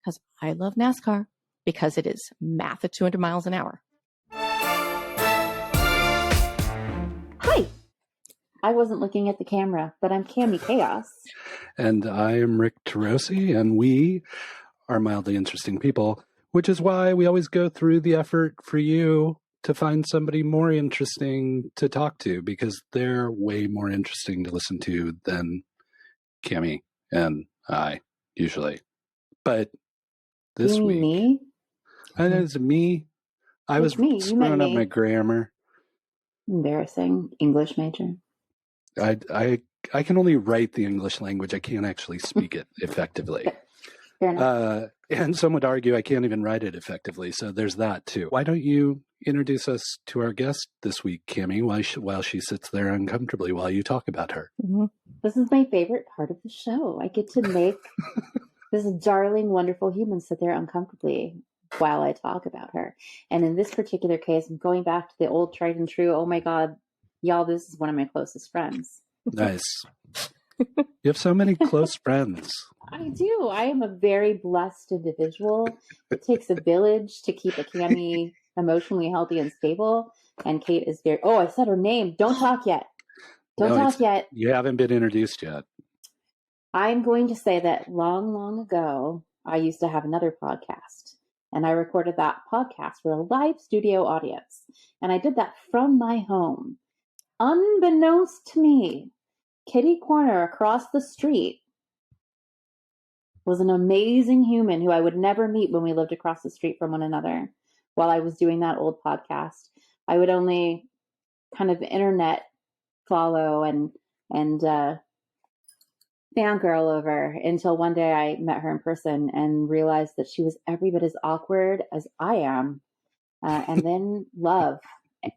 because I love NASCAR, because it is math at 200 miles an hour. Hi. I wasn't looking at the camera, but I'm Cami Chaos. And I am Rick Tarosi, and we are mildly interesting people, which is why we always go through the effort for you to find somebody more interesting to talk to, because they're way more interesting to listen to than Cami and I usually. But this week, me? It's me. I was screwing up my grammar. Embarrassing. English major. I can only write the English language. I can't actually speak it effectively. Fair enough. And some would argue I can't even write it effectively. So there's that too. Why don't you introduce us to our guest this week, Cami, while she sits there uncomfortably while you talk about her? Mm-hmm. This is my favorite part of the show. I get to make this darling, wonderful human sit there uncomfortably while I talk about her. And in this particular case, I'm going back to the old tried and true. Oh my God, y'all, this is one of my closest friends. Nice. You have so many close friends. I do. I am a very blessed individual. It takes a village to keep a Cami emotionally healthy and stable. And Kate is very... Oh, I said her name. Don't talk yet. Don't talk yet. You haven't been introduced yet. I'm going to say that long, long ago, I used to have another podcast. And I recorded that podcast with a live studio audience. And I did that from my home. Unbeknownst to me, kitty corner across the street was an amazing human who I would never meet when we lived across the street from one another. While I was doing that old podcast, I would only kind of internet follow and fangirl over until one day I met her in person and realized that she was every bit as awkward as I am, and then love.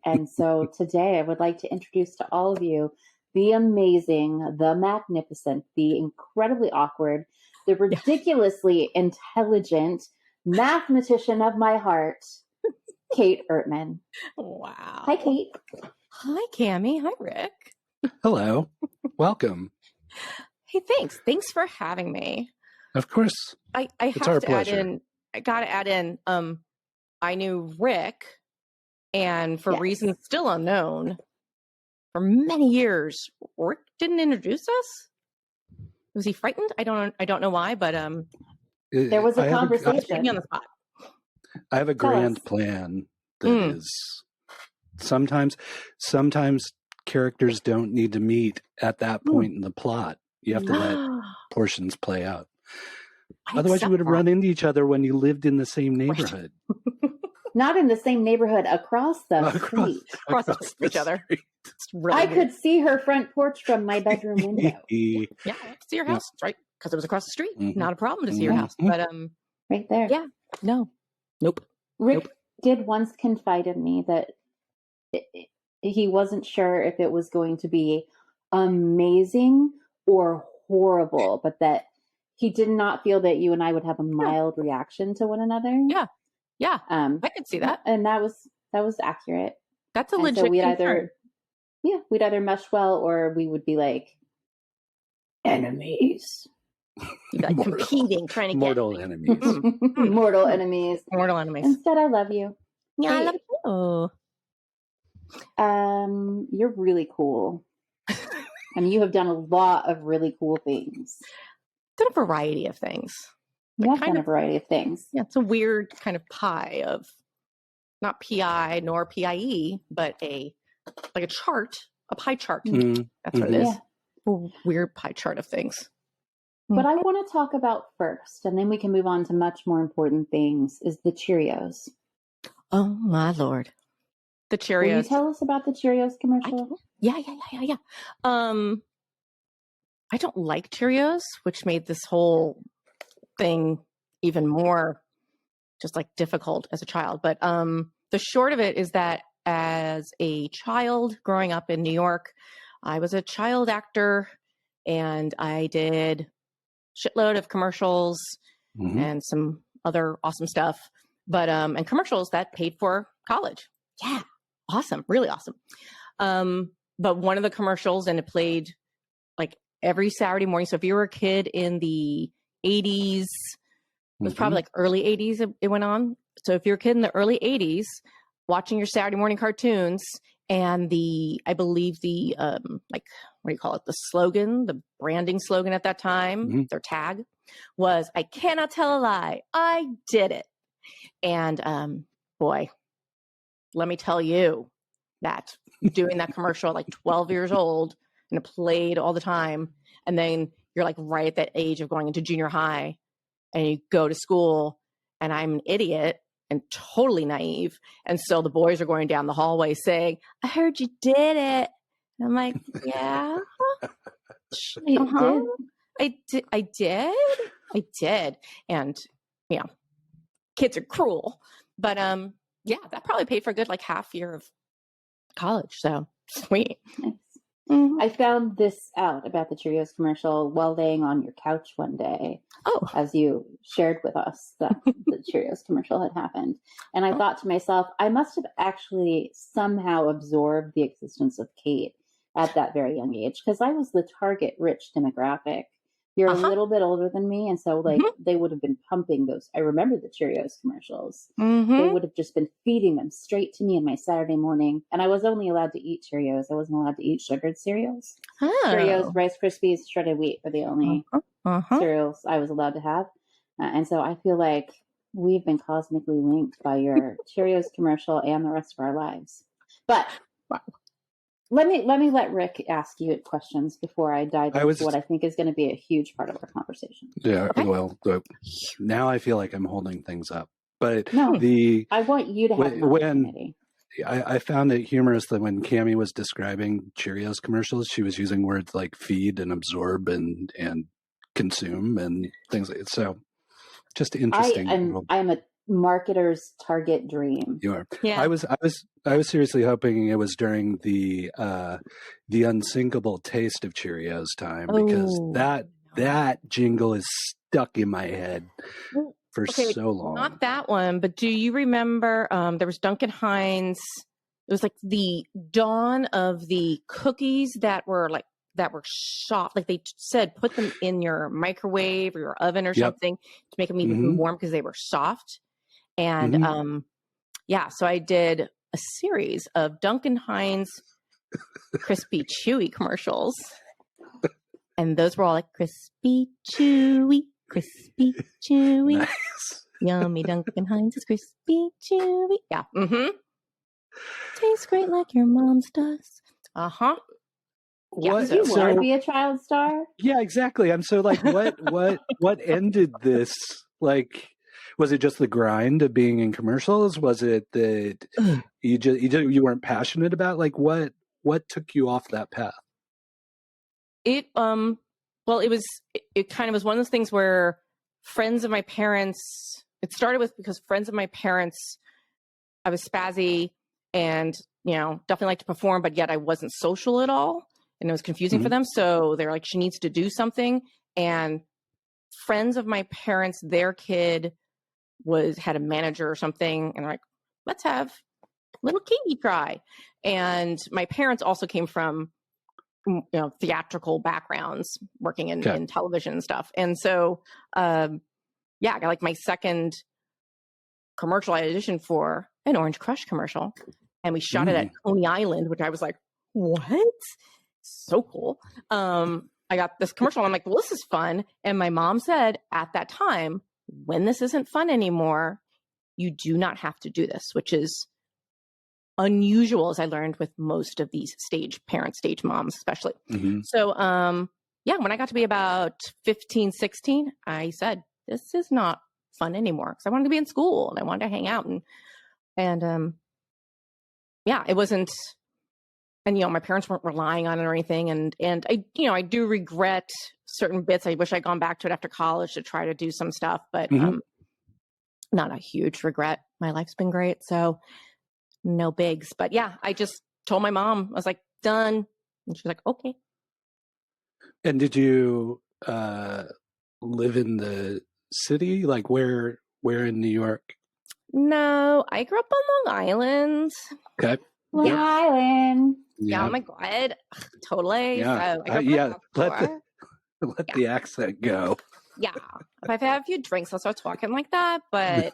And so today I would like to introduce to all of you the amazing, the magnificent, the incredibly awkward, the ridiculously intelligent mathematician of my heart, Kate Ertmann. Wow. Hi, Kate. Hi, Cami. Hi, Rick. Hello. Welcome. Hey, thanks. Thanks for having me. Of course. I have to add in, I got to add in, I knew Rick, and for reasons still unknown, for many years, Rick didn't introduce us. Was he frightened? I don't know why, but there was a conversation. On the spot. I have a grand plan that is sometimes characters don't need to meet at that point in the plot. You have to let portions play out. Otherwise, you would have run into each other when you lived in the same neighborhood. Not in the same neighborhood, across the street. Across the street, each other. Really I could see her front porch from my bedroom window. Yeah, I could see your house, right? Because it was across the street. Not a problem to see your house. But right there. Yeah. No. Nope. Rick did once confide in me that he wasn't sure if it was going to be amazing or horrible, but that he did not feel that you and I would have a mild reaction to one another. Yeah. Yeah. I could see that. And that was accurate. That's a legit concern. We'd either mesh well, or we would be like enemies. Like competing, trying to mortal get enemies. Mortal enemies. Mortal enemies. Instead, I love you. Yeah, I love you. You're really cool. I mean, you have done a lot of really cool things. Done a variety of things. You have done a variety of things. Yeah, it's a weird kind of pie of not PI nor PIE, but a chart, a pie chart. That's what it is. Yeah. A weird pie chart of things. What I want to talk about first, and then we can move on to much more important things, is the Cheerios. Oh, my Lord. The Cheerios. Will you tell us about the Cheerios commercial? Yeah. I don't like Cheerios, which made this whole thing even more just like difficult as a child. But the short of it is that as a child growing up in New York, I was a child actor and I did shitload of commercials and some other awesome stuff, but and commercials that paid for college. Yeah, awesome, really awesome. But one of the commercials, and it played like every Saturday morning. So if you were a kid in the 80s, was probably like early 80s it went on. So if you're a kid in the early 80s watching your Saturday morning cartoons, and I believe the like, what do you call it? The slogan, the branding slogan at that time, their tag was, "I cannot tell a lie. I did it." And boy, let me tell you that doing that commercial at like 12 years old, and it played all the time. And then you're like right at that age of going into junior high, and you go to school, and I'm an idiot and totally naive. And so the boys are going down the hallway saying, "I heard you did it." And I'm like, "Yeah, I did. And, you know, kids are cruel. But yeah, that probably paid for a good like half year of college. So sweet. Nice. I found this out about the Cheerios commercial while laying on your couch one day. Oh. As you shared with us that the Cheerios commercial had happened. And I thought to myself, I must have actually somehow absorbed the existence of Kate at that very young age, because I was the target rich demographic. You're a little bit older than me, and so like they would have been pumping those. I remember the Cheerios commercials. They would have just been feeding them straight to me in my Saturday morning, and I was only allowed to eat Cheerios. I wasn't allowed to eat sugared cereals. Cheerios, Rice Krispies, shredded wheat were the only cereals I was allowed to have, and so I feel like we've been cosmically linked by your Cheerios commercial and the rest of our lives. But Let me let Rick ask you questions before I dive into what I think is going to be a huge part of our conversation. Yeah, okay. Well, now I feel like I'm holding things up. But no, I want you to have when I found it humorous that when Cammie was describing Cheerios commercials, she was using words like feed and absorb and consume and things like that. So just interesting. I'm a marketer's target dream. You are. Yeah. I was seriously hoping it was during the unsinkable taste of Cheerios time, because that jingle is stuck in my head for so long. Not that one, but do you remember there was Duncan Hines? It was like the dawn of the cookies that were soft. Like they said, put them in your microwave or your oven or something to make them even warm because they were soft. And so I did a series of Duncan Hines Crispy Chewy commercials. And those were all like crispy, chewy, nice. Yummy Duncan Hines is crispy, chewy. Yeah. Tastes great like your mom's does. Yeah, did you want to be a child star? Yeah, exactly. I'm so like, what ended this? Like, was it just the grind of being in commercials? Was it that you weren't passionate about? Like, what took you off that path? It kind of was one of those things where friends of my parents. It started with because friends of my parents, I was spazzy and definitely liked to perform, but yet I wasn't social at all, and it was confusing for them. So they're like, she needs to do something. And friends of my parents, their kid had a manager or something, and they're like, let's have little Katie try. And my parents also came from theatrical backgrounds, working in television and stuff. And so I got like my second commercial. I auditioned for an Orange Crush commercial, and we shot it at Coney Island, which I was like, what? So cool. I got this commercial, and I'm like, well, this is fun. And my mom said at that time, when this isn't fun anymore, you do not have to do this, which is unusual, as I learned with most of these stage moms, especially. So, when I got to be about 15, 16, I said, this is not fun anymore, because I wanted to be in school and I wanted to hang out. And it wasn't, and, my parents weren't relying on it or anything. And I do regret certain bits. I wish I'd gone back to it after college to try to do some stuff, but not a huge regret. My life's been great. So no bigs, but yeah, I just told my mom, I was like, done. And she was like, okay. And did you live in the city? Like where in New York? No, I grew up on Long Island. Okay. Long Island. Yeah. Oh my God. Totally. Yeah. So I let the accent go. yeah. If I've had a few drinks, I'll start talking like that. But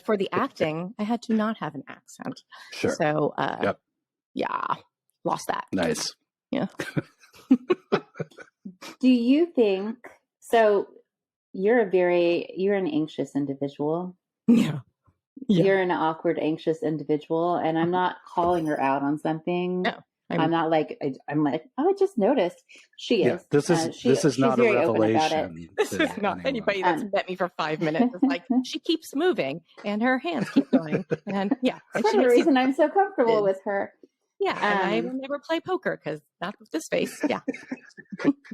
for the acting, I had to not have an accent. Sure. So Yep. yeah, lost that. Nice. Yeah. Do you think so? You're an anxious individual. Yeah. You're an awkward, anxious individual, and I'm not calling her out on something. No, I'm not like I'm like, oh, I just noticed she is. This is not a revelation. This is not anybody that's met me for 5 minutes. It's like she keeps moving and her hands keep going, and yeah, that's the reason I'm so comfortable with her. Yeah, and I will never play poker because not with this face. Yeah.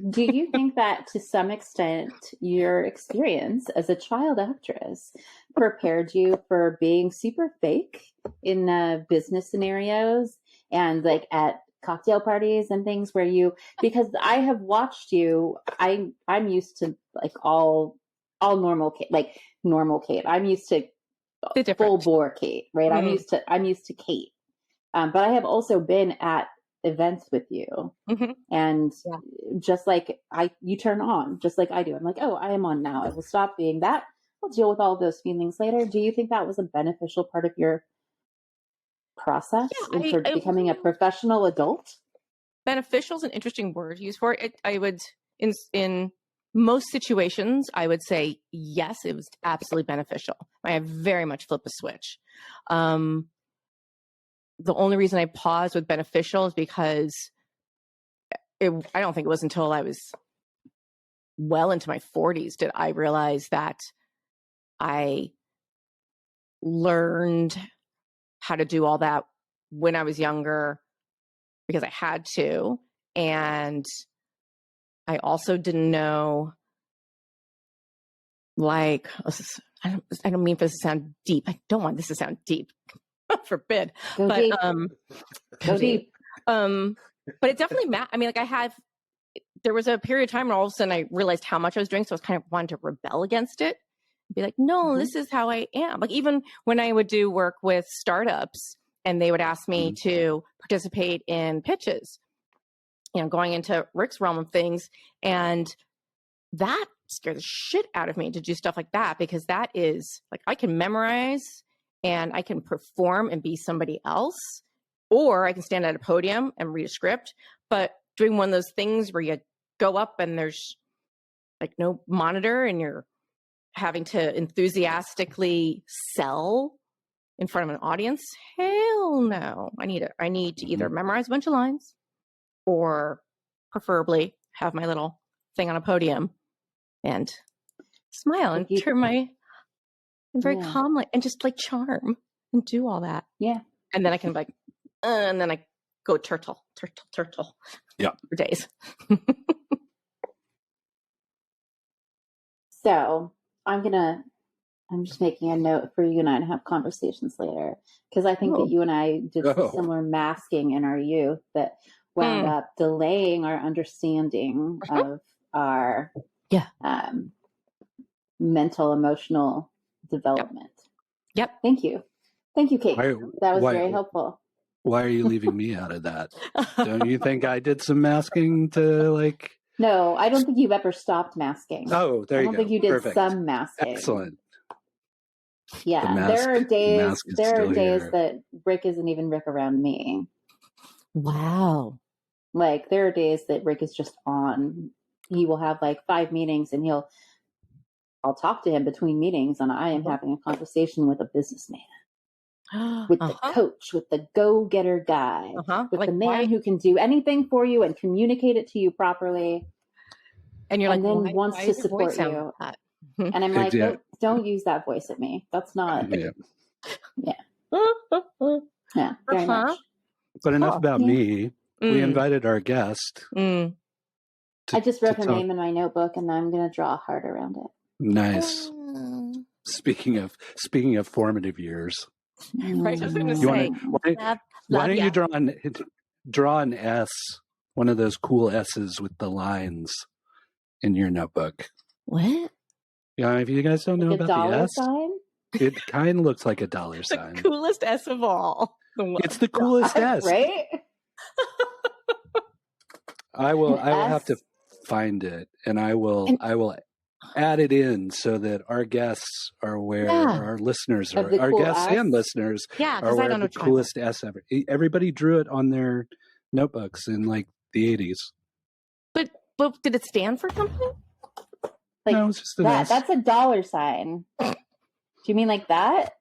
Do you think that to some extent your experience as a child actress prepared you for being super fake in business scenarios and like at cocktail parties and things where you, because I have watched you, I'm used to like all normal Kate, like normal Kate. I'm used to full bore Kate, right? Mm-hmm. I'm used to Kate. But I have also been at events with you, mm-hmm. and just like you turn on, just like I do. I'm like, oh, I am on now. I will stop being that. I'll deal with all of those feelings later. Do you think that was a beneficial part of your process in becoming a professional adult? Beneficial is an interesting word used for it. I would, in most situations, I would say yes, it was absolutely beneficial. I have very much flipped a switch. The only reason I paused with beneficial is because I don't think it was until I was well into my 40s did I realize that I learned how to do all that when I was younger because I had to. And I also didn't know, like, I don't mean for this to sound deep. I don't want this to sound deep. Forbid. Go deep. Go deep. But it definitely I mean, like there was a period of time where all of a sudden I realized how much I was doing. So I was kind of wanting to rebel against it and be like, no, mm-hmm. This is how I am. Like even when I would do work with startups and they would ask me mm-hmm. to participate in pitches, going into Rick's realm of things. And that scared the shit out of me to do stuff like that, because that is like, I can memorize and I can perform and be somebody else, or I can stand at a podium and read a script. But doing one of those things where you go up and there's like no monitor and you're having to enthusiastically sell in front of an audience, hell no. I need to either memorize a bunch of lines or preferably have my little thing on a podium and smile and turn my... and very calmly and just like charm and do all that. Yeah. And then I can like, and then I go turtle. Yeah. For days. So I'm just making a note for you and I to have conversations later. Because I think that you and I did some similar masking in our youth that wound up delaying our understanding of our mental, emotional development. Yep. Thank you, Kate. That was very helpful. Why are you leaving me out of that? Don't you think I did some masking to like... No, I don't think you've ever stopped masking. Oh, there you go. I don't think you did some masking. Excellent. Yeah, there are days that Rick isn't even Rick around me. Wow. Like there are days that Rick is just on. He will have like 5 meetings and I'll talk to him between meetings and I am having a conversation with a businessman. With the coach, with the go-getter guy, with like the man who can do anything for you and communicate it to you properly. And you're and like, then wants to support you. And I'm like, don't use that voice at me. That's not. Yeah. Very much. But enough about me. We invited our guest. I just wrote her name in my notebook and I'm going to draw a heart around it. Nice. Speaking of formative years. Right, I was going to say. Why don't you draw an S, one of those cool S's with the lines in your notebook? What? Yeah, if you guys don't know about the S, sign? It kind of looks like a dollar sign. The coolest S of all. It's the coolest S, right? I will have to find it, and I will added in so that our guests are aware, our listeners Of are, the our cool guests S? and listeners Yeah, are because I aware don't of know the coolest S ever. Everybody drew it on their notebooks in like the 80s. But did it stand for something? Like no, it's just an that. S. That's a dollar sign. Do you mean like that?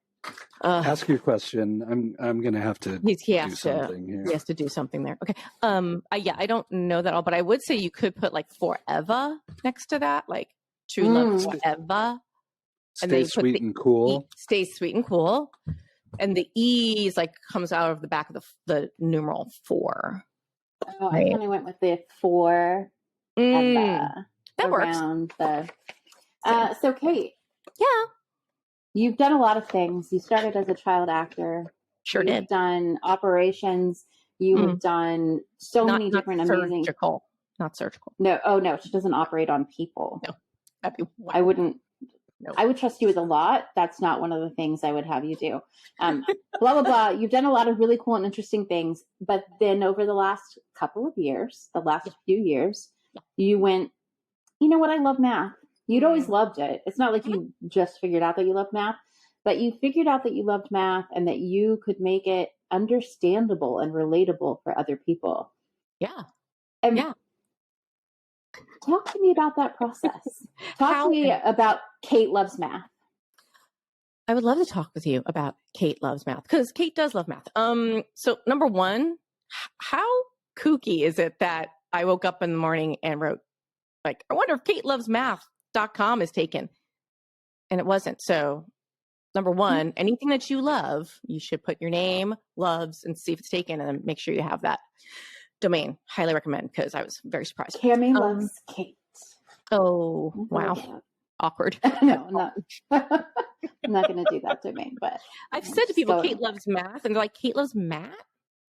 Ask your question. I'm going to have to do something here. He has to do something there. Okay. I don't know that all, but I would say you could put like forever next to that, like true love forever. And then Stay sweet and cool. Stay sweet and cool. And the E is like comes out of the back of the numeral 4. Oh, I kind of went with the 4. That around works. So Kate. Yeah. You've done a lot of things. You started as a child actor. Sure You've did. done operations. You have done so many different amazing. Not surgical. No, she doesn't operate on people. No, that'd be wild. I wouldn't. No. I would trust you with a lot. That's not one of the things I would have you do. Blah, blah, blah. You've done a lot of really cool and interesting things. But then over the last couple of years, the last few years, you went, you know what? I love math. You'd always loved it. It's not like you just figured out that you loved math, but you figured out that you loved math and that you could make it understandable and relatable for other people. Yeah. Talk to me about that process. Talk to me about Kate Loves Math. I would love to talk with you about Kate Loves Math because Kate does love math. So number one, how kooky is it that I woke up in the morning and wrote, like, I wonder if katelovesmath.com is taken. And it wasn't. So number one, anything that you love, you should put your name, loves, and see if it's taken, and then make sure you have that domain. Highly recommend, because I was very surprised. Cammy loves Kate. Oh, wow. Awkward. No, I'm not. I'm not going to do that domain, but I've said to people, Kate loves math, and they're like, Kate loves math?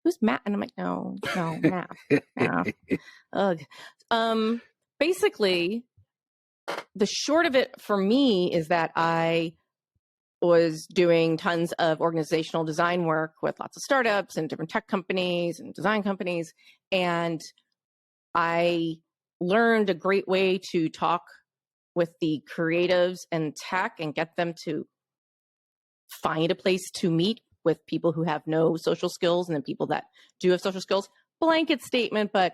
Who's Matt? And I'm like, no, math. Ugh. Basically, the short of it for me is that I was doing tons of organizational design work with lots of startups and different tech companies and design companies. And I learned a great way to talk with the creatives and tech and get them to find a place to meet with people who have no social skills and then people that do have social skills. Blanket statement, but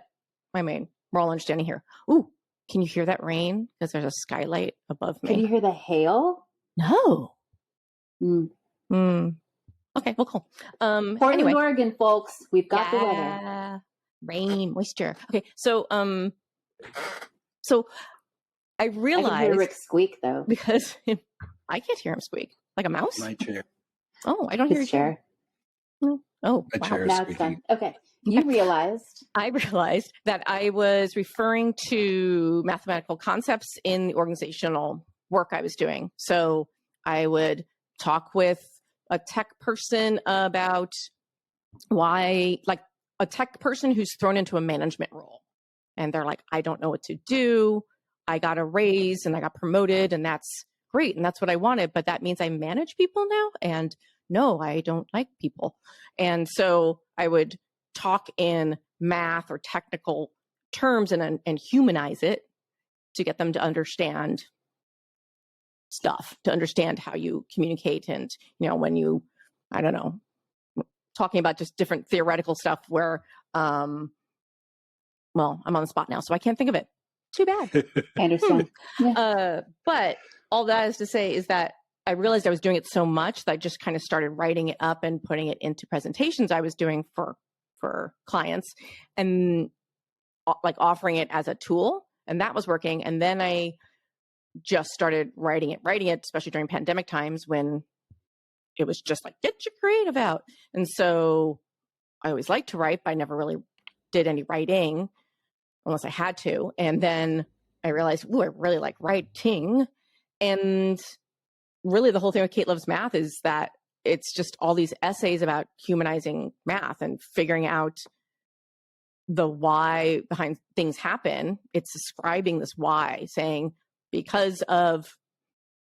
I mean, we're all understanding here. Ooh, can you hear that rain? Because there's a skylight above me. Can you hear the hail? No. Okay, well, cool. Portland, Oregon, folks, we've got the weather. Rain, moisture. Okay, so I realized I can hear Rick squeak though, because I can't hear him squeak like a mouse. My chair. Oh, I don't hear his chair. Oh, My chair is now it's done. Okay, you realized. I realized that I was referring to mathematical concepts in the organizational work I was doing. So I would talk with a tech person about why, like a tech person who's thrown into a management role. And they're like, I don't know what to do. I got a raise and I got promoted and that's great. And that's what I wanted. But that means I manage people now. And no, I don't like people. And so I would talk in math or technical terms and humanize it to get them to understand stuff, to understand how you communicate. And, you know, when you, I don't know, talking about just different theoretical stuff where, well, I'm on the spot now, so I can't think of it. Too bad. I understand. Yeah. But all that is to say is that I realized I was doing it so much that I just kind of started writing it up and putting it into presentations I was doing for clients and like offering it as a tool. And that was working. And then I just started writing it, especially during pandemic times when it was just like, get your creative out. And so I always liked to write, but I never really did any writing unless I had to. And then I realized, ooh, I really like writing. And really the whole thing with Kate Loves Math is that it's just all these essays about humanizing math and figuring out the why behind things happen. It's describing this why, saying because of,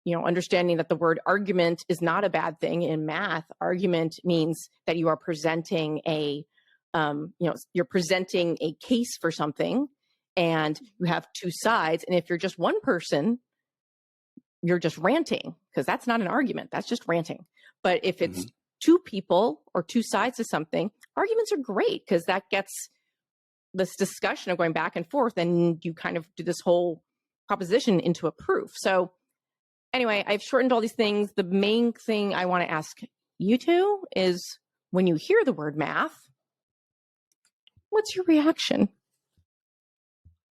you know, understanding that the word argument is not a bad thing in math. Argument means that you are presenting you're presenting a case for something and you have two sides. And if you're just one person, you're just ranting, because that's not an argument. That's just ranting. But if it's Mm-hmm. two people or two sides to something, arguments are great because that gets this discussion of going back and forth, and you kind of do this whole proposition into a proof. So anyway, I've shortened all these things. The main thing I want to ask you two is, when you hear the word math, what's your reaction?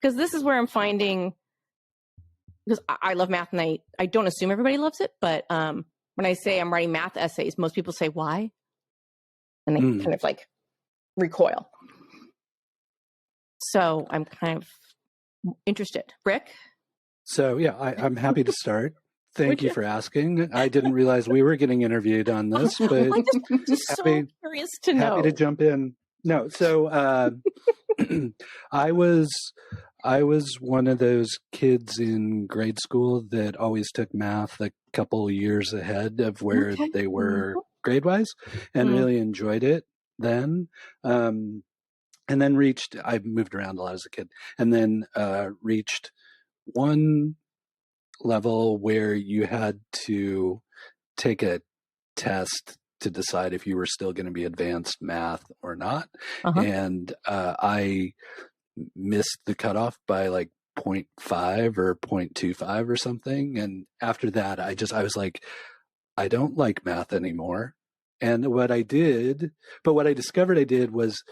Because this is where I'm finding, because I love math, and I don't assume everybody loves it, but when I say I'm writing math essays, most people say, why? And they kind of like recoil. So I'm kind of interested. Rick? So yeah, I'm happy to start. Thank you for asking. I didn't realize we were getting interviewed on this, but I'm just so curious to know. Happy to jump in. No, so I was one of those kids in grade school that always took math a couple years ahead of where they were grade-wise, and really enjoyed it then. And then I moved around a lot as a kid, and then reached one level where you had to take a test to decide if you were still going to be advanced math or not. And I missed the cutoff by like 0.5 or 0.25 or something. And after that, I was like, I don't like math anymore. And what I discovered I did was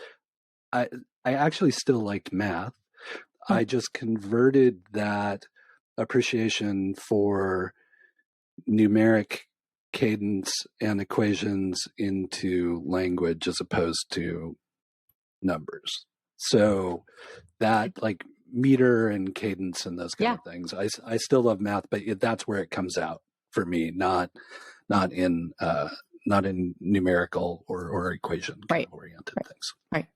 I actually still liked math. I just converted that appreciation for numeric cadence and equations into language as opposed to numbers. So that, like meter and cadence and those kind of things, I still love math, but that's where it comes out for me, not in numerical or equation kind of oriented things. Right.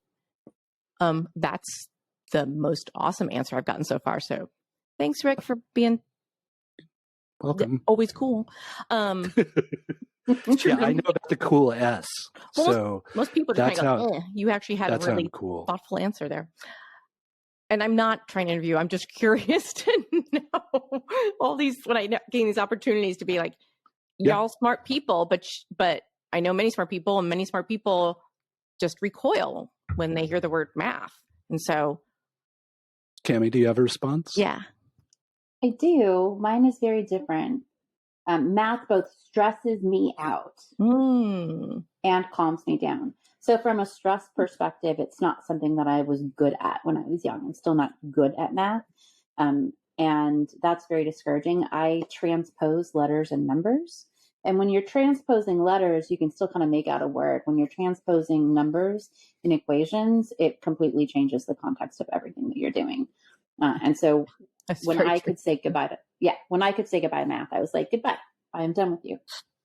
That's the most awesome answer I've gotten so far. So thanks, Rick, for being welcome. Always cool. Yeah, I know about the cool S. Well, so most people just kind of go, you actually had a really thoughtful answer there. And I'm not trying to interview. I'm just curious to know all these, when I gain these opportunities to be like, y'all smart people, but I know many smart people, and many smart people just recoil when they hear the word math. And so, Cammie, do you have a response? Yeah, I do. Mine is very different. Math both stresses me out and calms me down. So from a stress perspective, it's not something that I was good at when I was young. I'm still not good at math. And that's very discouraging. I transpose letters and numbers. And when you're transposing letters, you can still kind of make out a word. When you're transposing numbers in equations, it completely changes the context of everything that you're doing. And so when I could say goodbye to math, I was like, goodbye, I am done with you.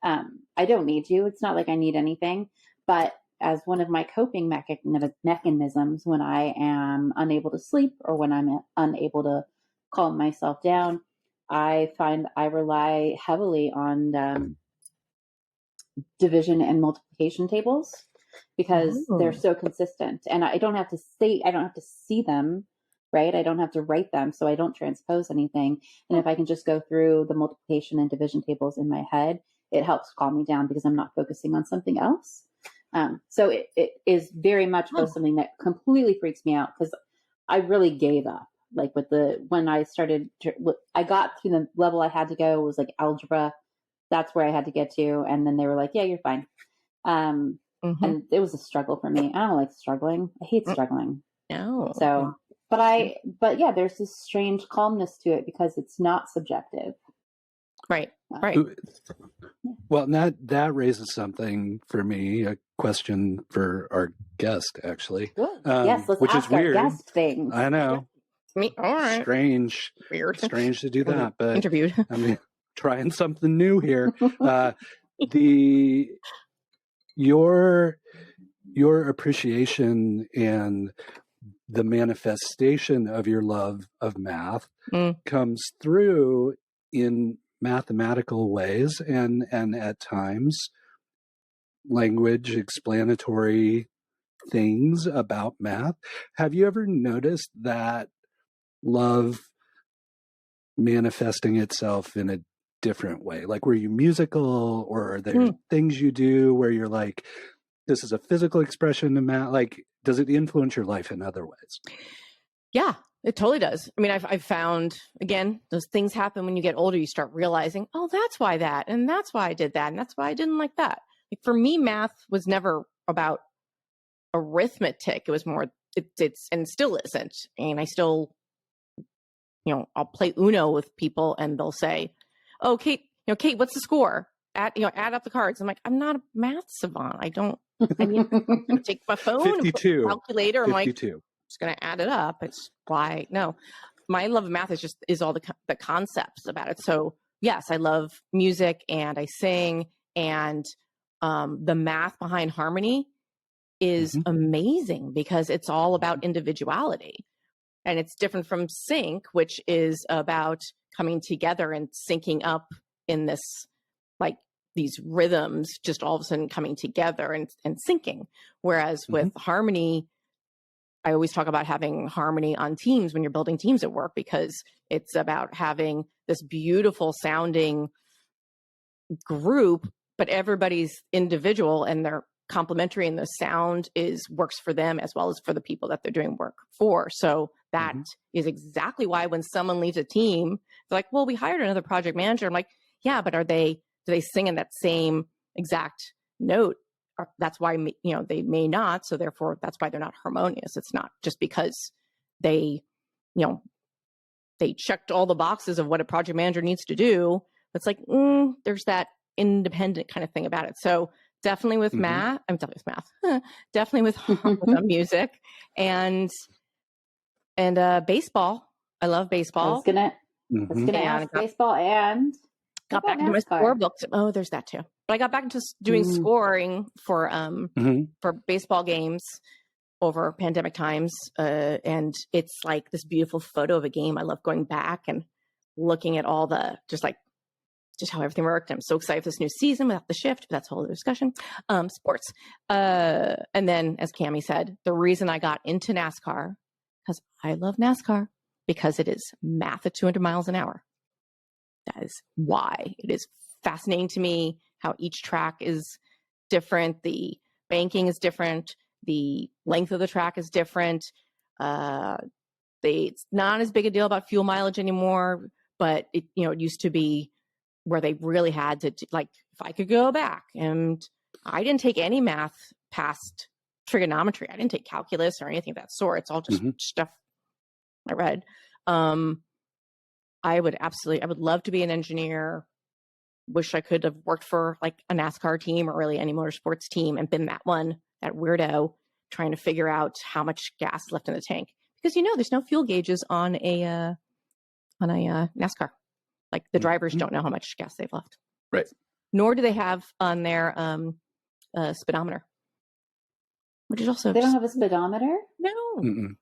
I don't need you. It's not like I need anything. But as one of my coping mechanisms, when I am unable to sleep or when I'm unable to calm myself down, I find I rely heavily on division and multiplication tables because they're so consistent, and I don't have to see them, right? I don't have to write them, so I don't transpose anything. And if I can just go through the multiplication and division tables in my head, it helps calm me down because I'm not focusing on something else. So it is very much both something that completely freaks me out because I really gave up. Like when I started, I got to the level I had to go was like algebra. That's where I had to get to. And then they were like, yeah, you're fine. And it was a struggle for me. I don't like struggling. I hate struggling. No. So, but yeah, there's this strange calmness to it because it's not subjective. Right. Well, that raises something for me, a question for our guest, actually. Yes, let's which ask is weird. Our guest things. I know. Me, all right. Strange to do that, but interviewed. I'm trying something new here. Your appreciation and the manifestation of your love of math comes through in mathematical ways and at times language explanatory things about math. Have you ever noticed that love manifesting itself in a different way? Like, were you musical, or are there things you do where you're like, this is a physical expression of math? Like, does it influence your life in other ways? Yeah, it totally does. I mean, I've found, again, those things happen when you get older. You start realizing, oh, that's why that, and that's why I did that, and that's why I didn't like that. Like, for me, math was never about arithmetic. It was more, it's and still isn't. And I still, I'll play Uno with people and they'll say, oh, Kate, Kate, what's the score? Add up the cards. I'm like, I'm not a math savant. I need to take my phone, 52, calculator. I'm 52. like, just going to add it up. It's why, no, my love of math is all the concepts about it. So yes, I love music and I sing, and the math behind harmony is amazing because it's all about individuality. And it's different from sync, which is about coming together and syncing up in this, like these rhythms, just all of a sudden coming together and syncing. Whereas with harmony, I always talk about having harmony on teams when you're building teams at work, because it's about having this beautiful sounding group, but everybody's individual and they're complementary, and the sound works for them as well as for the people that they're doing work for. So that is exactly why when someone leaves a team, they're like, well, we hired another project manager. I'm like, yeah, but do they sing in that same exact note? That's why, they may not. So therefore that's why they're not harmonious. It's not just because they checked all the boxes of what a project manager needs to do. It's like, there's that independent kind of thing about it. So definitely with math, definitely with music and baseball. I love baseball. I was gonna ask baseball, and got back into my scorebook. Oh, there's that too. But I got back into doing scoring for baseball games over pandemic times, and it's like this beautiful photo of a game. I love going back and looking at all the just how everything worked. I'm so excited for this new season without the shift, but that's a whole other discussion. Sports. And then, as Cammie said, the reason I got into NASCAR, because I love NASCAR, because it is math at 200 miles an hour. That is why. It is fascinating to me how each track is different. The banking is different. The length of the track is different. It's not as big a deal about fuel mileage anymore, but it used to be where they really had to, like, if I could go back, and I didn't take any math past trigonometry. I didn't take calculus or anything of that sort. It's all just stuff I read. I would love to be an engineer. Wish I could have worked for like a NASCAR team or really any motorsports team and been that weirdo trying to figure out how much gas is left in the tank. Because there's no fuel gauges on a NASCAR. Like the drivers don't know how much gas they've left. Right. Nor do they have on their speedometer. Which is also they don't have a speedometer? No.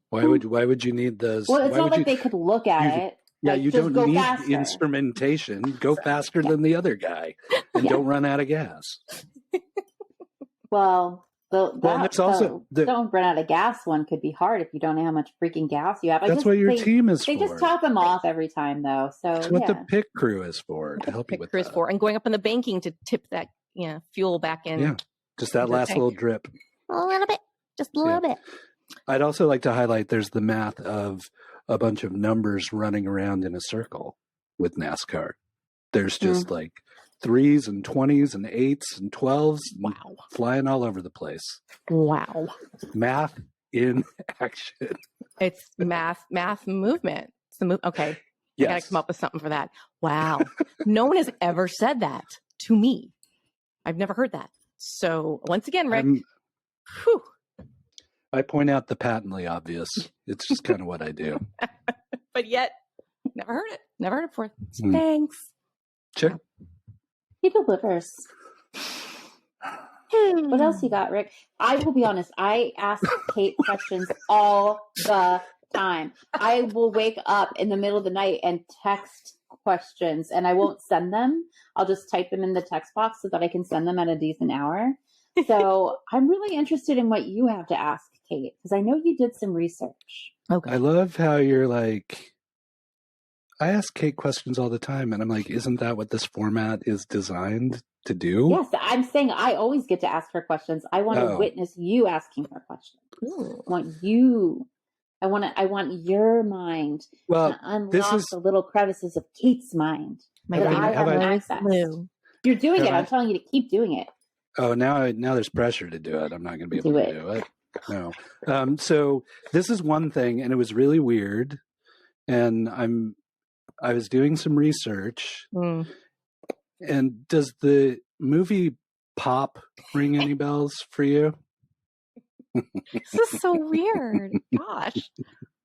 Why would you need those? Well, it's not like they could look at it. Yeah, like, you don't need faster. instrumentation. Go faster than the other guy, and don't run out of gas. Well, don't run out of gas one could be hard if you don't know how much freaking gas you have. That's what your team is for. They just top them off every time, though. So that's what the pit crew is for, to help you with that. Is for, and going up in the banking to tip that fuel back in. Yeah, just that last little drip. A little bit, just a little bit. I'd also like to highlight there's the math of a bunch of numbers running around in a circle with NASCAR. There's just like 3s and 20s and 8s and 12s flying all over the place. Wow. Math in action. It's math movement. It's the move. Okay. Yes. I got to come up with something for that. Wow. No one has ever said that to me. I've never heard that. So once again, Rick, I point out the patently obvious. It's just kind of what I do. But yet, never heard it. Never heard it before. Thanks. Sure. He delivers. What else you got, Rick? I will be honest. I ask Kate questions all the time. I will wake up in the middle of the night and text questions, and I won't send them. I'll just type them in the text box so that I can send them at a decent hour. So I'm really interested in what you have to ask, Kate, because I know you did some research. Okay. I love how you're like, I ask Kate questions all the time, and I'm like, isn't that what this format is designed to do? Yes, I'm saying I always get to ask her questions. I want to witness you asking her questions. I want your mind to unlock the little crevices of Kate's mind. You're doing it. I'm telling you to keep doing it. Oh, now there's pressure to do it. I'm not going to be able to do it. No. So this is one thing, and it was really weird. And I was doing some research. And does the movie Pop ring any bells for you? This is so weird. Gosh.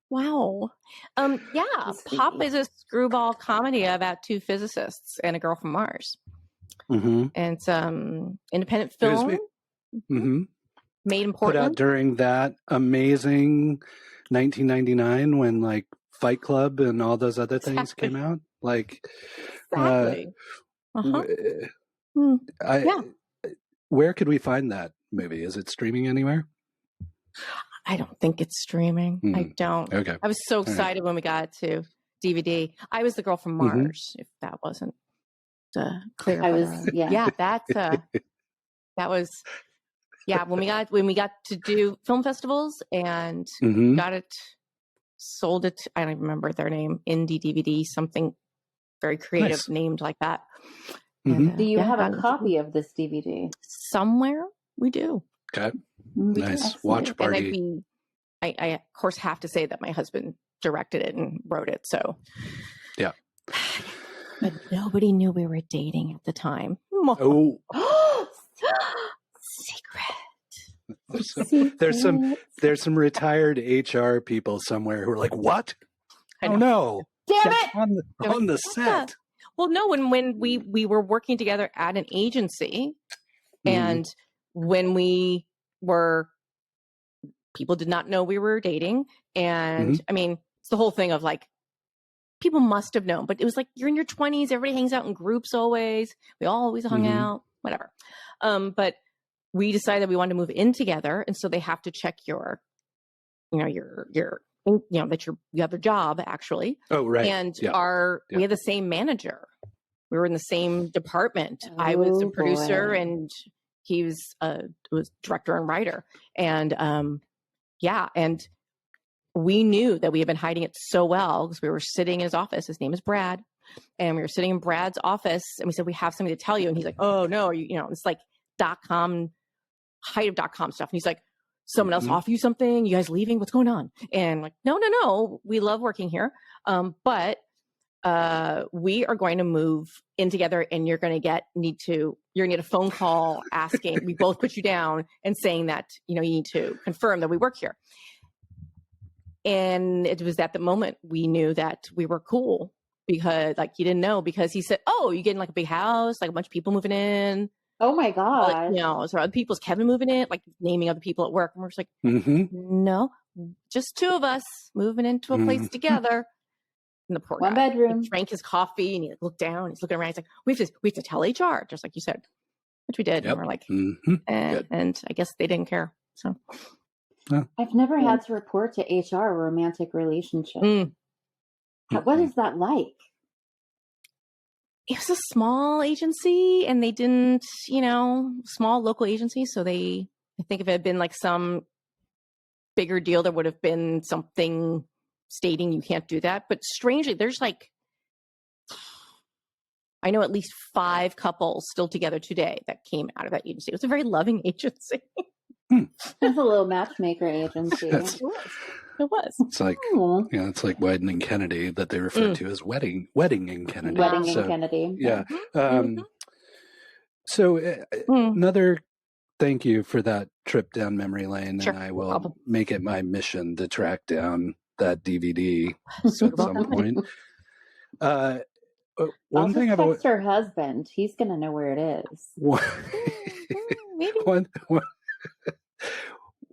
Wow. Yeah. Pop is a screwball comedy about two physicists and a girl from Mars. And it's independent film. Made in Portland. Put out during that amazing 1999 when like Fight Club and all those other things came out. Like, where could we find that movie? Is it streaming anywhere? I don't think it's streaming. I don't. Okay. I was so excited when we got to DVD. I was the girl from Mars, if that wasn't clear. I was, that was, when we got to do film festivals and got it, sold it. I don't even remember their name. Indie DVD, something very creative named like that. And, do you have a copy of this DVD? Somewhere we do. Okay. Nice. Watch party. And I of course have to say that my husband directed it and wrote it. So yeah. But nobody knew we were dating at the time. Oh. Secret. There's some retired HR people somewhere who are like, what? Oh no. Damn it. On the set. Well, no, when we were working together at an agency and when we were, people did not know we were dating. And I mean, it's the whole thing of like, people must have known, but it was like, you're in your 20s, everybody hangs out in groups always. We always hung out, whatever. But we decided we wanted to move in together. And so they have to check that you have a job actually. Oh, right. And we had the same manager. We were in the same department. I was a producer and he was director and writer. And and we knew that we had been hiding it so well because we were sitting in his office. His name is Brad. And we were sitting in Brad's office and we said, we have something to tell you. And he's like, oh no, it's like .com, height of .com stuff. And he's like, someone else offer you something? You guys leaving? What's going on? And I'm like, no. We love working here. But we are going to move in together and you're going to need a phone call asking, we both put you down and saying that, you need to confirm that we work here. And it was at the moment we knew that we were cool because he didn't know because he said, oh, you getting like a big house, like a bunch of people moving in. Oh my God. So other people's Kevin moving in, like naming other people at work. And we're just like, no, just two of us moving into a place together. And the poor one guy, bedroom. He drank his coffee and he looked down, he's looking around. He's like, we have to tell HR, just like you said, which we did. And we're like, and I guess they didn't care. So I've never had to report to HR a romantic relationship. What is that like? It was a small agency and they didn't, small local agency. So I think if it had been like some bigger deal, there would have been something stating you can't do that. But strangely, there's I know at least 5 couples still together today that came out of that agency. It was a very loving agency. It's a little matchmaker agency. It was. It's like, it's like Wedding and Kennedy that they refer to as Wedding and Kennedy. Wedding and Kennedy. Yeah. So another thank you for that trip down memory lane. Sure. And I will make it my mission to track down that DVD at some point. One thing I've always... her husband. He's going to know where it is. Maybe.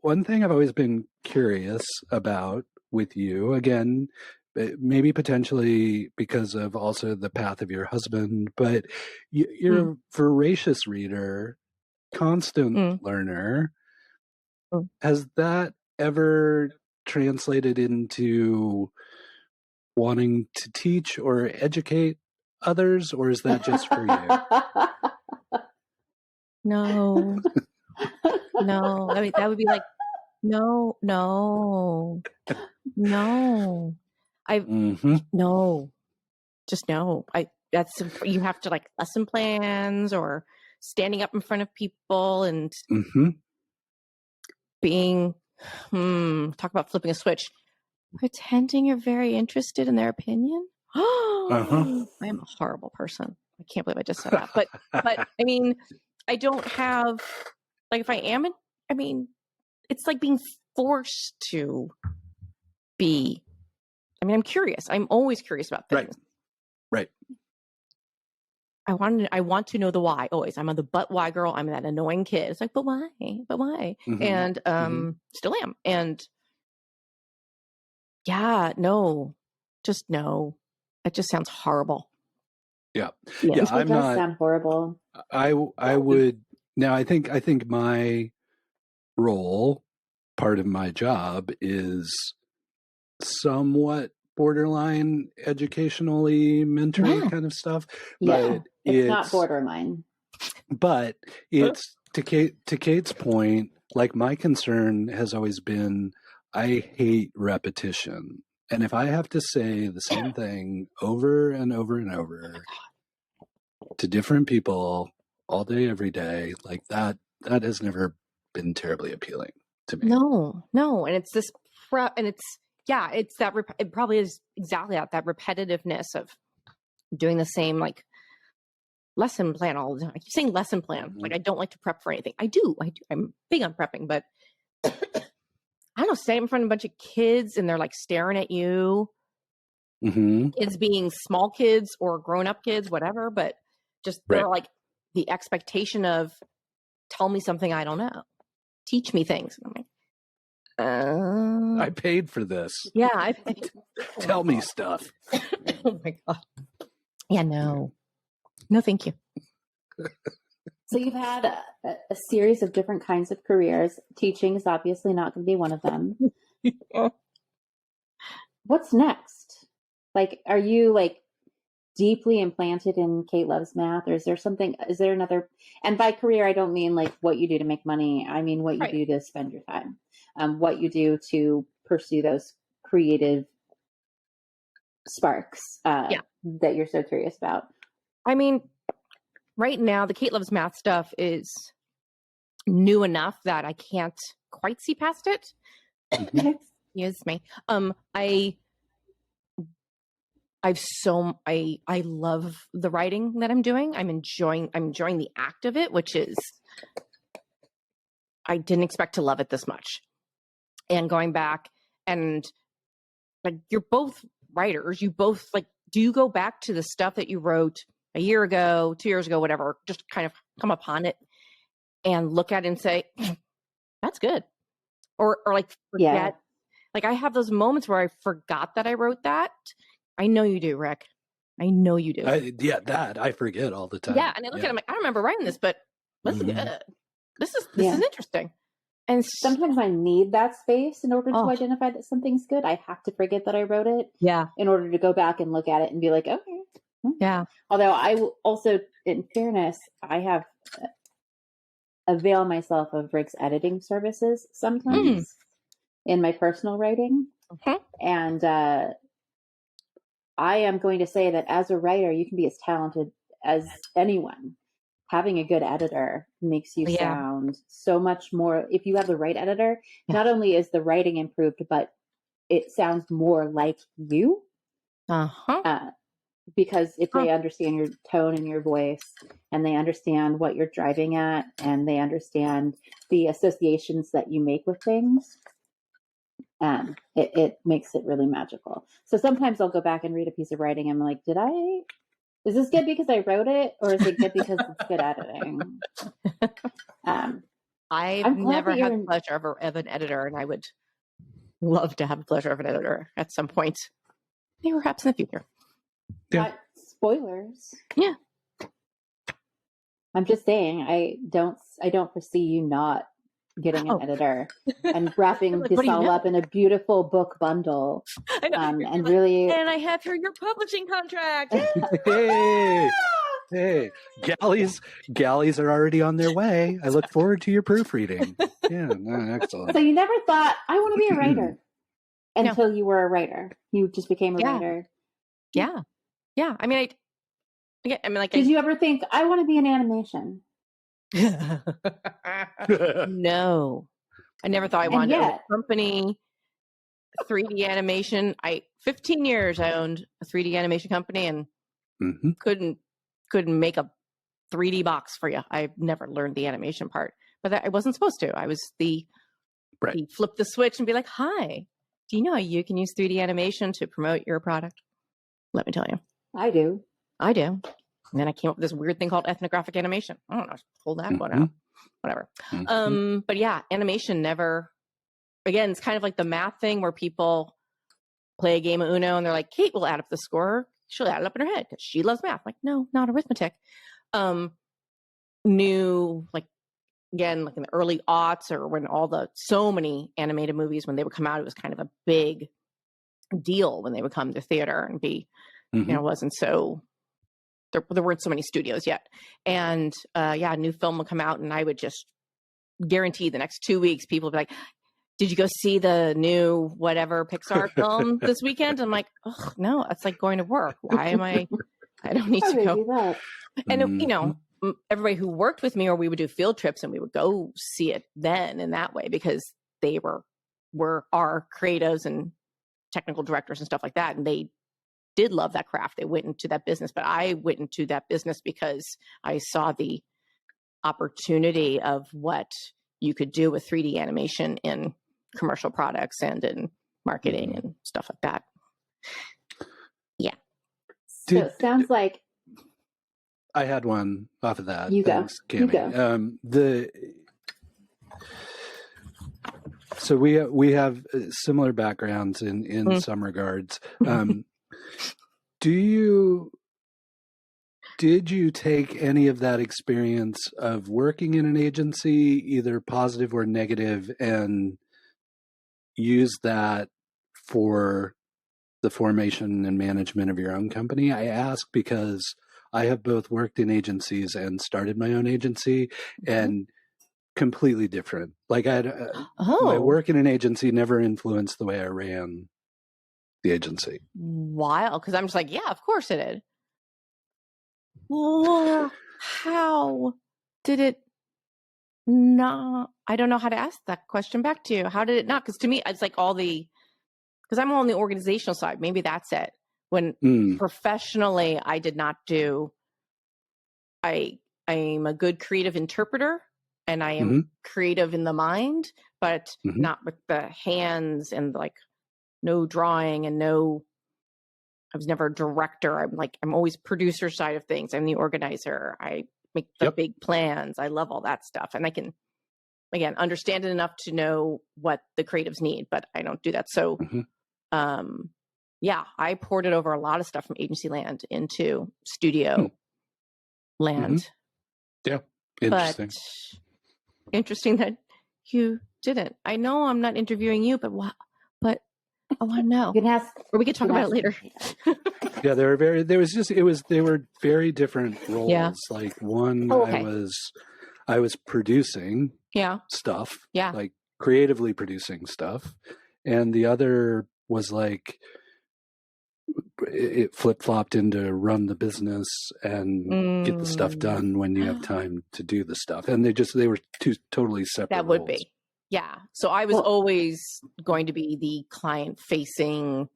One thing I've always been curious about with you, again, maybe potentially because of also the path of your husband, but you're a voracious reader, constant learner. Has that ever translated into wanting to teach or educate others, or is that just for you? No. No. I mean, that would be like, no. No. Just no. You have to like lesson plans or standing up in front of people and being, talk about flipping a switch, pretending you're very interested in their opinion. I am a horrible person. I can't believe I just said that. But I mean, I don't have, like, if I am, it's like being forced to be. I mean, I'm curious. I'm always curious about things. Right. I want to know the why always. I'm the but why girl. I'm that annoying kid. It's like, but why? And still am. And yeah, no, just no. It just sounds horrible. Yeah. It does sound horrible. I would now. I think my role, part of my job, is somewhat borderline educationally mentoring kind of stuff. Yeah, it's not borderline. But it's to Kate's point, like, my concern has always been, I hate repetition. And if I have to say the same thing over and over and over to different people all day, every day, like that has never been terribly appealing to me. No. And it's this and it's that it probably is exactly that repetitiveness of doing the same, like, lesson plan all the time. I keep saying lesson plan. Like, I don't like to prep for anything. I do. I'm big on prepping, but I don't know, standing in front of a bunch of kids and they're like staring at you. Kids being small kids or grown-up kids, whatever, but just they're like the expectation of, tell me something I don't know. Teach me things. And I'm like, I paid for this. Yeah, I paid. Tell me stuff. Oh my God. Yeah, no, thank you. So you've had a series of different kinds of careers. Teaching is obviously not going to be one of them. What's next? Like, are you like deeply implanted in Kate Loves Math, or is there another, and by career, I don't mean like what you do to make money. I mean, what you do to spend your time, what you do to pursue those creative sparks that you're so curious about. I mean, right now, the Kate Loves Math stuff is new enough that I can't quite see past it. Excuse me. I love the writing that I'm doing. I'm enjoying the act of it, which is, I didn't expect to love it this much. And going back and, like, you're both writers. You both, like, do you go back to the stuff that you wrote a year ago, 2 years ago, whatever, just kind of come upon it and look at it and say, that's good. Or like forget. Yeah. Like, I have those moments where I forgot that I wrote that. I know you do, Rick. I know you do. That I forget all the time. Yeah. And I look at it, I'm like, I don't remember writing this, but this is good. This is interesting. And sometimes I need that space in order to identify that something's good. I have to forget that I wrote it. Yeah. In order to go back and look at it and be like, okay. Yeah. Although I will also, in fairness, I have avail myself of Rick's editing services sometimes in my personal writing. And I am going to say that as a writer, you can be as talented as anyone. Having a good editor makes you sound so much more. If you have the right editor, not only is the writing improved, but it sounds more like you. Because if they understand your tone and your voice, and they understand what you're driving at, and they understand the associations that you make with things, it makes it really magical. So sometimes I'll go back and read a piece of writing. I'm like, is this good because I wrote it, or is it good because it's good editing? I've never had the pleasure of an editor, and I would love to have the pleasure of an editor at some point, maybe perhaps in the future. Yeah. Spoilers. Yeah. I'm just saying, I don't foresee you not getting an editor and wrapping Like, this what do you all know? up in a beautiful book bundle. I know. And really, and I have here your publishing contract. Hey, galleys are already on their way. I look forward to your proofreading. Yeah, excellent. so you never thought, I want to be a writer until you were a writer. You just became a writer. Yeah. I mean, Did you ever think, I want to be in animation? No, I never thought I wanted to own a company. 3D animation. 15 years I owned a 3D animation company and couldn't make a 3D box for you. I've never learned the animation part, but I wasn't supposed to. I was the flip the switch and be like, "Hi, do you know how you can use 3D animation to promote your product?" Let me tell you, I do. And then I came up with this weird thing called ethnographic animation. I don't know, pull that one out, whatever. But yeah, animation never. Again, it's kind of like the math thing where people play a game of Uno and they're like, Kate will add up the score. She'll add it up in her head because she loves math. Like, no, not arithmetic. New, like, again, like in the early aughts or when so many animated movies, when they would come out, it was kind of a big deal when they would come to theater and be, it wasn't so, there weren't so many studios yet. And a new film would come out and I would just guarantee the next 2 weeks, people would be like, did you go see the new whatever Pixar film this weekend? I'm like, oh, no, it's like going to work. Why am I don't need to go. Do that. And, everybody who worked with me, or we would do field trips and we would go see it then in that way because they were our creatives and technical directors and stuff like that. And they did love that craft. They went into that business, but I went into that business because I saw the opportunity of what you could do with 3D animation in commercial products and in marketing and stuff like that. Yeah. So it sounds like I had one off of that. You Thanks, go. Cammie. You go. So we have similar backgrounds in some regards. Did you take any of that experience of working in an agency, either positive or negative, and use that for the formation and management of your own company? I ask because I have both worked in agencies and started my own agency, and completely different. Like my work in an agency never influenced the way I ran the agency. Wild, because I'm just like, yeah, of course it did. Well, how did it not? I don't know how to ask that question back to you. How did it not? Because to me, it's like because I'm on the organizational side. Maybe that's it. When professionally, I did not do. I'm a good creative interpreter, and I am creative in the mind, but not with the hands and like no drawing and no. I was never a director. I'm always producer side of things. I'm the organizer. I make the big plans. I love all that stuff. And I can, again, understand it enough to know what the creatives need, but I don't do that. So, I ported over a lot of stuff from agency land into studio land. Yeah. Interesting. But interesting that you didn't. I know I'm not interviewing you, but I want to know. You can ask, or we could talk about it later. Yeah, they were very different roles. Yeah. Like one, I was producing stuff, like creatively producing stuff. And the other was like, it flip-flopped into run the business and get the stuff done when you have time to do the stuff. And they were two totally separate That would roles. be. Yeah. So I was always going to be the client facing,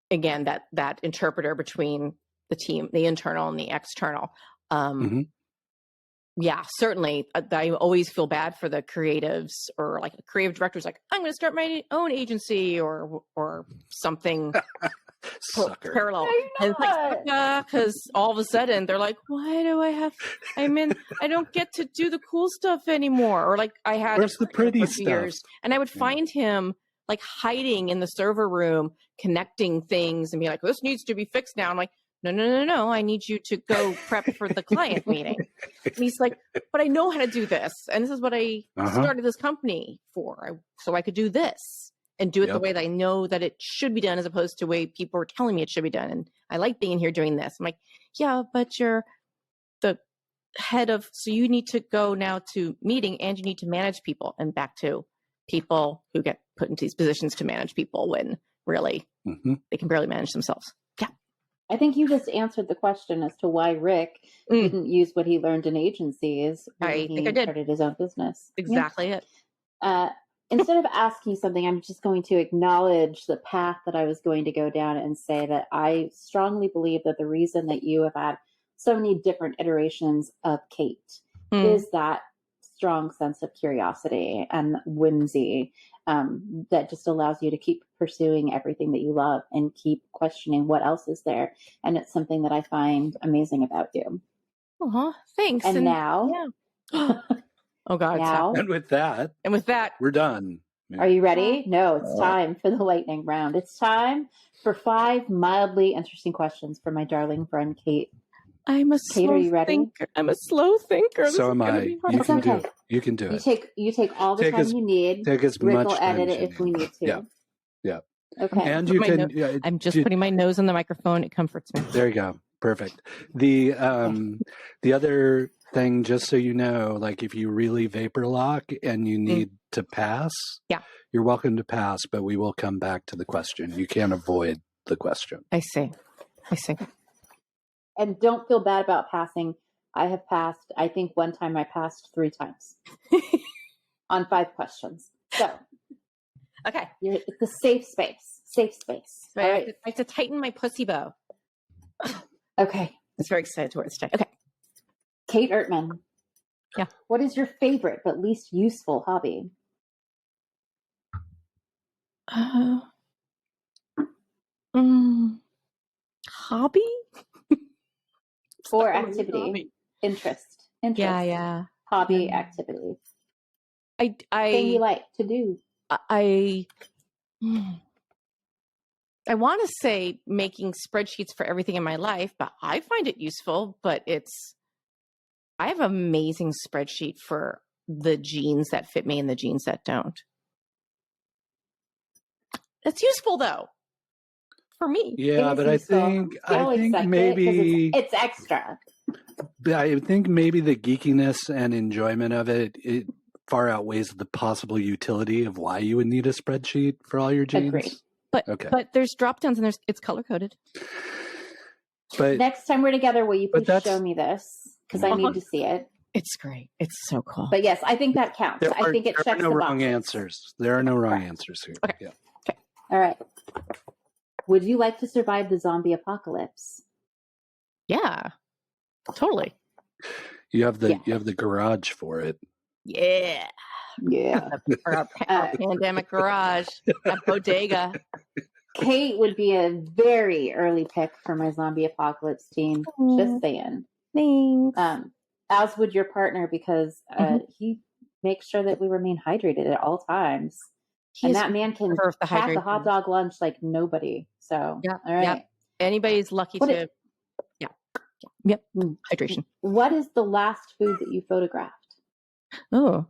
again, that interpreter between the team, the internal and the external. Yeah, certainly. I always feel bad for the creatives or like a creative director's like, I'm going to start my own agency or something parallel. And it's like, because all of a sudden they're like, why do I don't get to do the cool stuff anymore. Or like I had Where's the pretty stuff? Years, and I would find him like hiding in the server room, connecting things and be like, this needs to be fixed now. I'm like, no. I need you to go prep for the client meeting. And he's like, but I know how to do this. And this is what I started this company for. So I could do this and do it the way that I know that it should be done, as opposed to the way people are telling me it should be done. And I like being in here doing this. I'm like, yeah, but you're the head of, so you need to go now to meeting and you need to manage people, and back to people who get put into these positions to manage people when really they can barely manage themselves. Yeah. I think you just answered the question as to why Rick didn't use what he learned in agencies when he started his own business. Exactly it. Instead of asking something, I'm just going to acknowledge the path that I was going to go down and say that I strongly believe that the reason that you have had so many different iterations of Kate is that strong sense of curiosity and whimsy that just allows you to keep pursuing everything that you love and keep questioning what else is there. And it's something that I find amazing about you. Thanks. And now... Oh God! Now, and with that, we're done. Are you ready? No, it's time for the lightning round. It's time for 5 mildly interesting questions for my darling friend Kate. I'm a Kate, are you ready? thinker. I'm a slow thinker. So am I. You can do it. You take all the time you need. Take as Rick much will time edit as it you if we need to. Yeah. Okay. And you can. I'm just putting my nose on the microphone. It comforts me. There you go. Perfect. The other thing, just so you know, like if you really vapor lock and you need to pass, you're welcome to pass, but we will come back to the question. You can't avoid the question. I see. And don't feel bad about passing. I have passed. I think one time I passed 3 times on 5 questions. So, okay, it's a safe space. Safe space. All right. I have to tighten my pussy bow. Okay. It's very excited to wear this today. Okay. Kate Ertmann. Yeah. What is your favorite but least useful hobby? Hobby? Or activity. Interest. Yeah. Hobby, activity. Thing you like to do. I want to say making spreadsheets for everything in my life, but I find it useful, but I have an amazing spreadsheet for the jeans that fit me and the jeans that don't. It's useful though, for me. Yeah, but I think maybe it's extra. I think maybe the geekiness and enjoyment of it far outweighs the possible utility of why you would need a spreadsheet for all your jeans. Agreed. But there's drop downs and it's color coded. But next time we're together, will you please show me this? Because I need to see it. It's great. It's so cool. But yes, I think that counts. I think it checks the boxes. There are no wrong answers. There are no wrong answers here. Okay. Yeah. Okay. All right. Would you like to survive the zombie apocalypse? Yeah. Totally. You have the garage for it. Yeah. Our pandemic garage, a bodega. Kate would be a very early pick for my zombie apocalypse team. Just saying. Thanks. As would your partner, because he makes sure that we remain hydrated at all times. And that man can pack a hot dog lunch like nobody. So, all right. Yeah. Anybody's lucky to. Yep. Hydration. What is the last food that you photographed? Oh.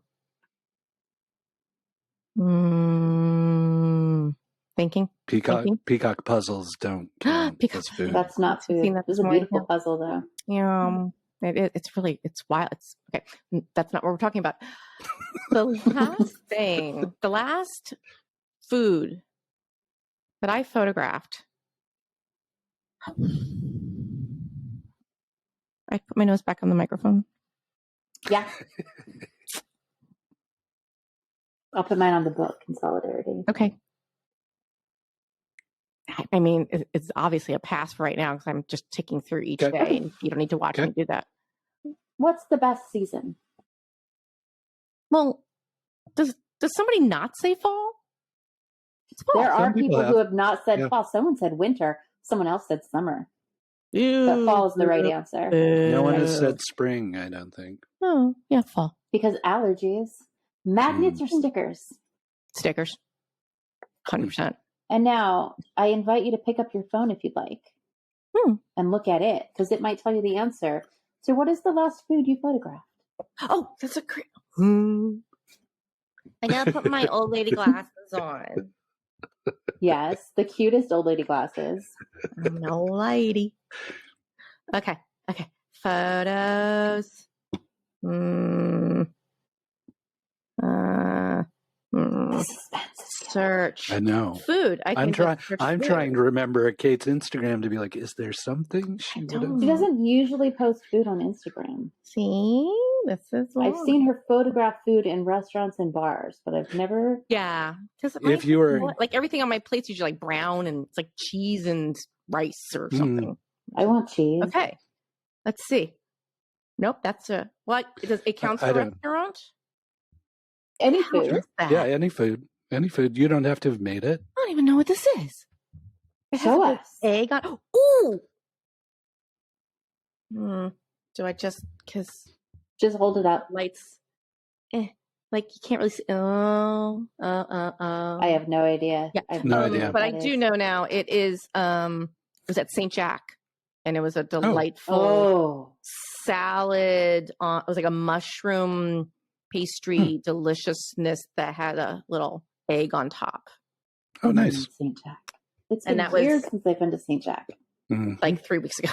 Thinking. Peacock puzzles don't count as food. That's not food. It's a beautiful puzzle, though. Yeah. It's wild. It's okay. That's not what we're talking about. The last food that I photographed. I put my nose back on the microphone. Yeah. I'll put mine on the book in solidarity. Okay. I mean, it's obviously a pass for right now because I'm just ticking through each day, and you don't need to watch me do that. What's the best season? Well, does somebody not say fall? It's fall. There are people who have not said fall. Someone said winter. Someone else said summer. But fall is the right answer. No one has said spring, I don't think. Oh, yeah, fall. Because allergies. Magnets or stickers? Stickers. 100%. And now I invite you to pick up your phone if you'd like and look at it, because it might tell you the answer So what is the last food you photographed? Oh, that's a great. I gotta put my old lady glasses on. Yes, the cutest old lady glasses. I'm an old lady. Okay. Photos. Search. I know. Food. I'm trying to remember Kate's Instagram to be like, is there something she would have? She doesn't usually post food on Instagram. See, this is long. I've seen her photograph food in restaurants and bars, but I've never. Yeah, because If you were like everything on my plate's usually like brown and it's like cheese and rice or something. I want cheese. Okay, let's see. Nope, that's a what? It counts for a restaurant? Any How food. is that? Yeah, any food. Any food. You don't have to have made it. I don't even know what this is. It Show has us. Egg on. Ooh. Do I just hold it up? Lights? Like you can't really see. Oh. I have no idea. Yeah, I have no idea. But I do know now. It is. It was at St. Jack, and it was a delightful salad. It was like a mushroom pastry deliciousness that had a little egg on top. Oh, nice. St. Jack. It's been years since I've been to St. Jack. Like 3 weeks ago.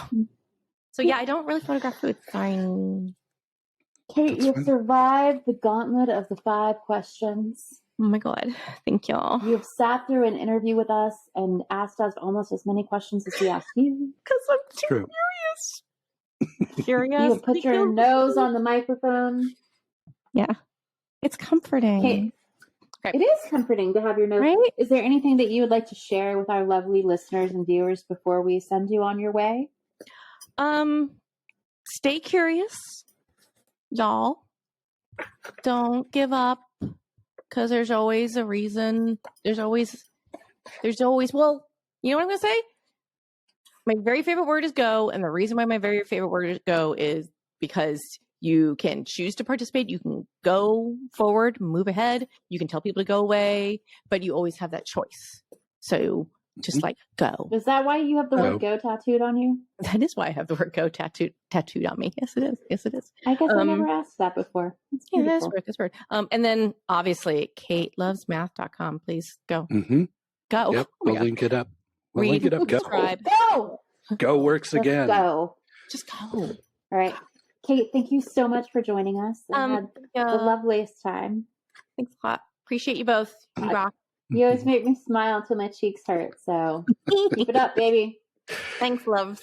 So yeah, I don't really photograph food. Fine. Kate, you've survived the gauntlet of the 5 questions. Oh my God. Thank y'all. You've sat through an interview with us and asked us almost as many questions as we asked you. Because I'm too curious. You put your nose on the microphone. Yeah. It's comforting. Kate, it is comforting to have your nose. Right? Is there anything that you would like to share with our lovely listeners and viewers before we send you on your way? Stay curious, y'all. Don't give up, because there's always a reason. There's always, well, you know what I'm going to say? My very favorite word is go. And the reason why my very favorite word is go is because you can choose to participate. You can go forward, move ahead. You can tell people to go away, but you always have that choice. So just like go. Is that why you have the word go tattooed on you? That is why I have the word go tattooed on me. Yes, it is. Yes, it is. I guess I never asked that before. Yeah, that's weird. And then obviously KateLovesMath.com. Please go. Go. Yep. We'll link it up. Read, subscribe. Go works again. Go. Just go. All right. Kate, thank you so much for joining us. I had the loveliest time. Thanks a lot. Appreciate you both. You rock. You always make me smile until my cheeks hurt. So keep it up, baby. Thanks, loves.